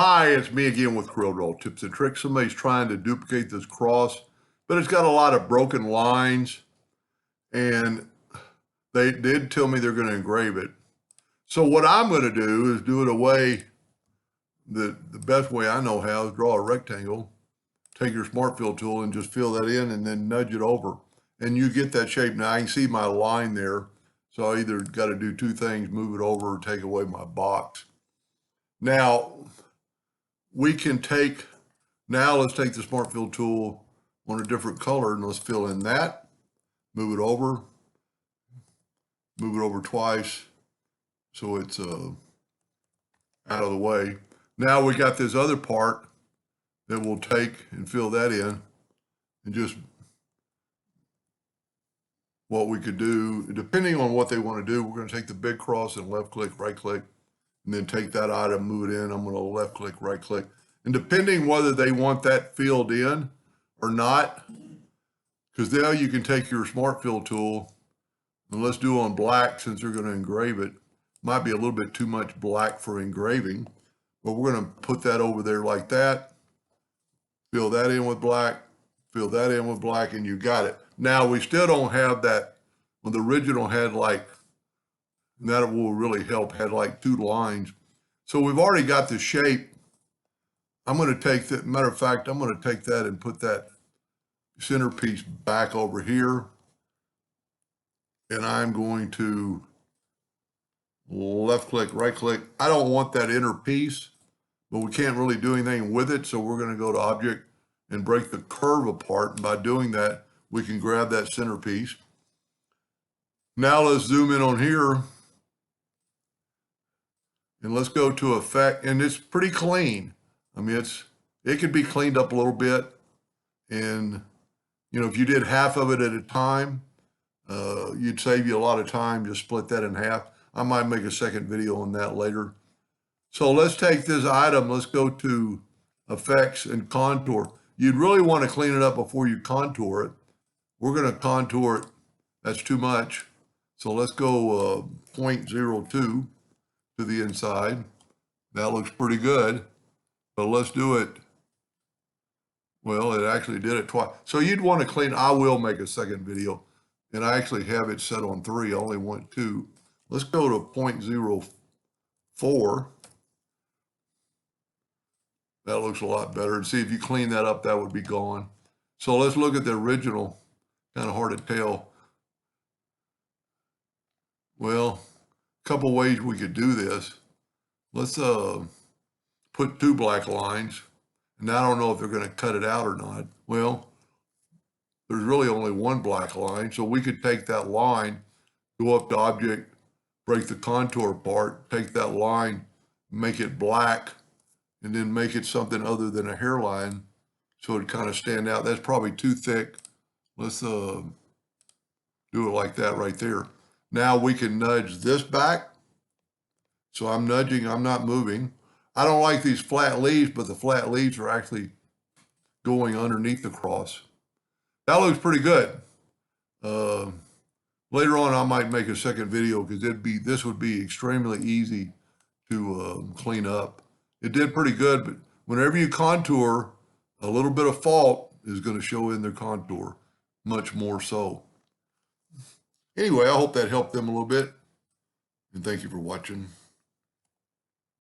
Hi, it's me again with Corel tips and tricks. Somebody's trying to duplicate this cross, but it's got a lot of broken lines, and they did tell me they're going to engrave it. So what I'm going to do is do it a way that the best way I know how is draw a rectangle, take your smart fill tool and just fill that in and then nudge it over. And you get that shape. Now I can see my line there. So I either got to do two things, move it over or take away my box. Now, we can take, let's take the smart fill tool on a different color and let's fill in that, move it over twice so it's out of the way. Now we got this other part that we'll take and fill that in, and just what we could do, depending on what they want to do, we're going to take the big cross and left click, right click, and then take that item, move it in. I'm going to left click, right click. And depending whether they want that filled in or not, because now you can take your smart fill tool and let's do on black since they're going to engrave it. Might be a little bit too much black for engraving, but we're going to put that over there like that. Fill that in with black, fill that in with black, and you got it. Now we still don't have that. Well, the original had like, and that will really help, had like two lines. So we've already got the shape. I'm going to take that, matter of fact, I'm going to take that and put that centerpiece back over here. And I'm going to left click, right click. I don't want that inner piece, but we can't really do anything with it. So we're going to go to object and break the curve apart. And by doing that, we can grab that centerpiece. Now let's zoom in on here. And let's go to effect. And it's pretty clean. I mean, it could be cleaned up a little bit. And, you know, if you did half of it at a time, you'd save you a lot of time. Just split that in half. I might make a second video on that later. So let's take this item. Let's go to effects and contour. You'd really want to clean it up before you contour it. We're going to contour it. That's too much. So let's go 0.02 to the inside. That looks pretty good. But let's do it. Well, it actually did it twice. So you'd want to clean. I will make a second video. And I actually have it set on 3. I only want 2. Let's go to 0.04. That looks a lot better. And see, if you clean that up, that would be gone. So let's look at the original. Kind of hard to tell. Well, a couple ways we could do this. Let's put 2 black lines. And I don't know if they're going to cut it out or not. Well, there's really only 1 black line. So we could take that line, go up to object, break the contour part, take that line, make it black, and then make it something other than a hairline so it kind of stand out. That's probably too thick. Let's do it like that right there. Now we can nudge this back. So I'm nudging, I'm not moving. I don't like these flat leaves, but the flat leaves are actually going underneath the cross. That looks pretty good. Later on, I might make a second video because this would be extremely easy to clean up. It did pretty good, but whenever you contour, a little bit of fault is going to show in their contour, much more so. Anyway, I hope that helped them a little bit, and thank you for watching.